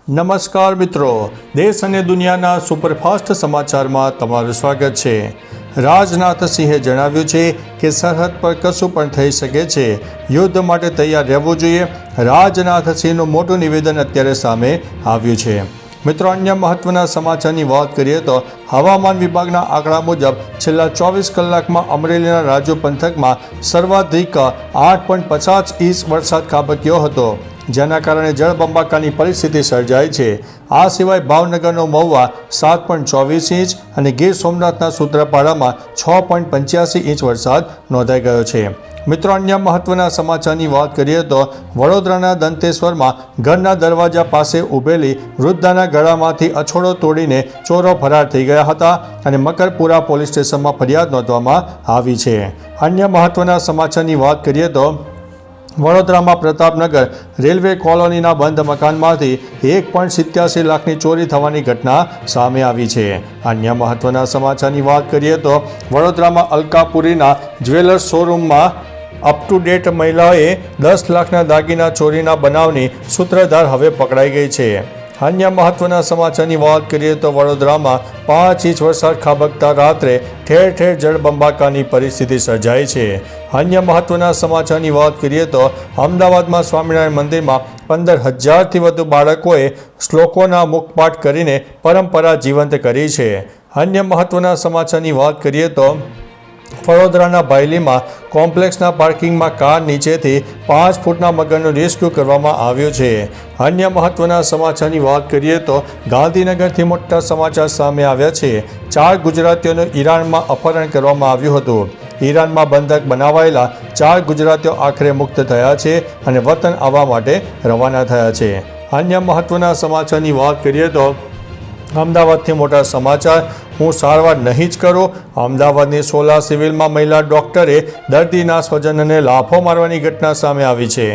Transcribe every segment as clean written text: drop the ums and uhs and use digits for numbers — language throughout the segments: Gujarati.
નમસ્કાર મિત્રો, દેશ અને દુનિયાના સુપરફાસ્ટ સમાચારમાં તમારું સ્વાગત છે। રાજનાથ સિંહે જણાવ્યું છે કે સરહદ પર કશું પણ થઈ શકે છે, યુદ્ધ માટે તૈયાર રહેવું જોઈએ। રાજનાથ સિંહનું મોટું નિવેદન અત્યારે સામે આવ્યું છે। મિત્રો, અન્ય મહત્વના સમાચારની વાત કરીએ તો હવામાન વિભાગના આંકડા મુજબ છેલ્લા 24 કલાકમાં અમરેલીના રાજુ પંથકમાં સર્વાધિક 8.50 ઇંચ વરસાદ ખાબક્યો હતો, જેના કારણે જળબંબાકારની પરિસ્થિતિ સર્જાઈ છે। આ સિવાય ભાવનગરનો મહુવા 7.24 ઇંચ અને ગીર સોમનાથના સૂત્રાપાડામાં 6.85 ઇંચ વરસાદ નોંધાઈ ગયો છે। મિત્રો, અન્ય મહત્વના સમાચારની વાત કરીએ તો વડોદરાના દંતેશ્વરમાં ઘરના દરવાજા પાસે ઊભેલી વૃદ્ધાના ગળામાંથી અછોડો તોડીને ચોરો ફરાર થઈ ગયા હતા અને મકરપુરા પોલીસ સ્ટેશનમાં ફરિયાદ નોંધવામાં આવી છે। અન્ય મહત્વના સમાચારની વાત કરીએ તો વડોદરામાં પ્રતાપનગર રેલવે કોલોનીના બંધ મકાનમાંથી 1.87 લાખની ચોરી થવાની ઘટના સામે આવી છે। અન્ય મહત્વના સમાચારની વાત કરીએ તો વડોદરામાં અલકાપુરીના જ્વેલર્સ શોરૂમમાં અપ ટુ ડેટ મહિલાએ 10 લાખના દાગીના ચોરીના બનાવની સૂત્રધાર હવે પકડાઈ ગઈ છે। અન્ય મહત્વના સમાચારની વાત કરીએ તો વડોદરામાં 5 ઇંચ વરસાદ ખાબકતા રાત્રે ઠેર ઠેર જળબંબાકારની પરિસ્થિતિ સર્જાઈ છે। અન્ય મહત્વના સમાચારની વાત કરીએ તો અમદાવાદમાં સ્વામિનારાયણ મંદિરમાં 15,000થી વધુ બાળકોએ શ્લોકોના મુખપાઠ કરીને પરંપરા જીવંત કરી છે। અન્ય મહત્વના સમાચારની વાત કરીએ તો વડોદરાના ભાયલીમાં કોમ્પ્લેક્સના પાર્કિંગમાં કાર નીચેથી 5 ફૂટના મગરનું રેસ્ક્યુ કરવામાં આવ્યું છે। અન્ય મહત્વના સમાચારની વાત કરીએ તો ગાંધીનગરથી મોટા સમાચાર સામે આવ્યા છે। 4 ગુજરાતીઓનું ઈરાનમાં અપહરણ કરવામાં આવ્યું હતું। ઈરાનમાં બંધક બનાવાયેલા 4 ગુજરાતીઓ આખરે મુક્ત થયા છે અને વતન આવવા માટે રવાના થયા છે। અન્ય મહત્વના સમાચારની વાત કરીએ તો અમદાવાદથી મોટા સમાચાર, હું સારવાર નહીં જ કરું। અમદાવાદની સોલા સિવિલમાં મહિલા ડોક્ટરે દર્દીના સ્વજનને લાફો મારવાની ઘટના સામે આવી છે।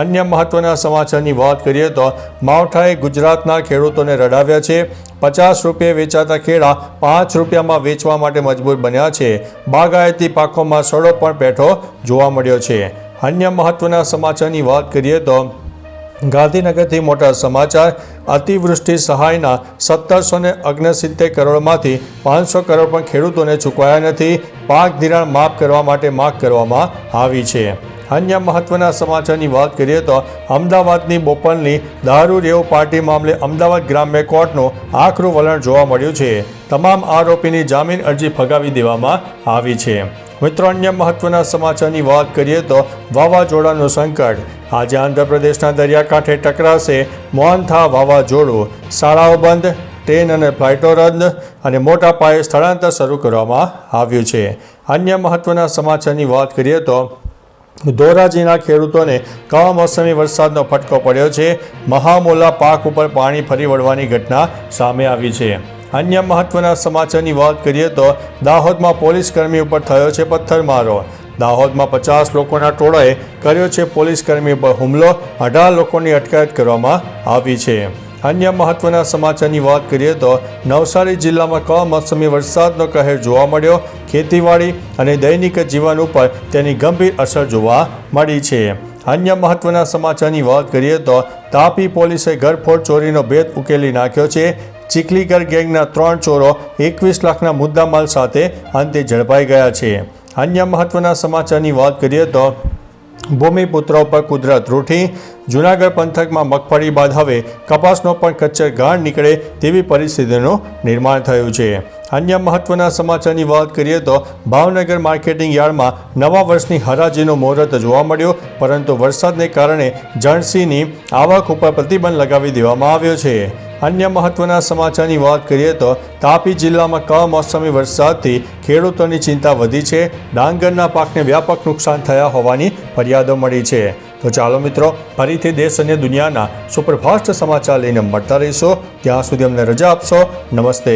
અન્ય મહત્વના સમાચારની વાત કરીએ તો માવઠાએ ગુજરાતના ખેડૂતોને રડાવ્યા છે। 50 રૂપિયે વેચાતા કેળા 5 રૂપિયામાં વેચવા માટે મજબૂર બન્યા છે। બાગાયતી પાકોમાં સડો પણ પેઠો જોવા મળ્યો છે। અન્ય મહત્વના સમાચારની વાત કરીએ તો ગાંધીનગરથી મોટા સમાચાર, અતિવૃષ્ટિ સહાયના 1769 કરોડમાંથી 500 કરોડ પણ ખેડૂતોને ચૂકવાયા નથી। પાક ધિરાણ માફ કરવા માટે માગ કરવામાં આવી છે। અન્ય મહત્વના સમાચારની વાત કરીએ તો અમદાવાદની બોપલની દારૂ રેવ પાર્ટી મામલે અમદાવાદ ગ્રામ્ય કોર્ટનું આકરું વલણ જોવા મળ્યું છે। તમામ આરોપીની જામીન અરજી ફગાવી દેવામાં આવી છે। મિત્રો, અન્ય મહત્વના સમાચારની વાત કરીએ તો વાવાઝોડાનું સંકટ, આજે આંધ્રપ્રદેશના દરિયાકાંઠે ટકરાશે મોન્થા વાવાઝોડું। શાળાઓ બંધ, ટ્રેન અને ફ્લાઇટો રદ અને મોટા પાયે સ્થળાંતર શરૂ કરવામાં આવ્યું છે। અન્ય મહત્વના સમાચારની વાત કરીએ તો ધોરાજીના ખેડૂતોને કમોસમી વરસાદનો ફટકો પડ્યો છે। મહામૂલા પાક ઉપર પાણી ફરી વળવાની ઘટના સામે આવી છે। અન્ય મહત્વના સમાચારની વાત કરીએ તો દાહોદમાં પોલીસ કર્મી ઉપર થયો છે પથ્થરમારો। દાહોદમાં 50 લોકોના ટોળાએ કર્યો છે પોલીસ કર્મી પર હુમલો। 18 લોકોની અટકાયત કરવામાં આવી છે। અન્ય મહત્વના સમાચારની વાત કરીએ તો નવસારી જિલ્લામાં કમોસમી વરસાદનો કહેર જોવા મળ્યો। ખેતીવાડી અને દૈનિક જીવન ઉપર તેની ગંભીર અસર જોવા મળી છે। અન્ય મહત્વના સમાચારની વાત કરીએ તો તાપી પોલીસે ઘરફોડ ચોરીનો ભેદ ઉકેલી નાખ્યો છે। ચીખલીગર ગેંગના 3 ચોરો 21 લાખના મુદ્દામાલ સાથે અંતે ઝડપાઈ ગયા છે। અન્ય મહત્વના સમાચારની વાત કરીએ તો ભૂમિપુત્રો પર કુદરત રૂઠી, જૂનાગઢ પંથકમાં મગફળી બાદ હવે કપાસનો પણ કચ્ચર ગાળ નીકળે તેવી પરિસ્થિતિનું નિર્માણ થયું છે। અન્ય મહત્વના સમાચારની વાત કરીએ તો ભાવનગર માર્કેટિંગ યાર્ડમાં નવા વર્ષની હરાજીનો મુહૂર્ત જોવા મળ્યો, પરંતુ વરસાદને કારણે જણસીની આવક ઉપર પ્રતિબંધ લગાવી દેવામાં આવ્યો છે। અન્ય મહત્વના સમાચારની વાત કરીએ તો તાપી જિલ્લામાં કમોસમી વરસાદથી ખેડૂતોની ચિંતા વધી છે। ડાંગરના પાકને વ્યાપક નુકસાન થયા હોવાની ફરિયાદો મળી છે। તો ચાલો મિત્રો, ફરીથી દેશ અને દુનિયાના સુપરફાસ્ટ સમાચાર લઈને મળતા રહીશું। ત્યાં સુધી અમને રજા આપશો। નમસ્તે।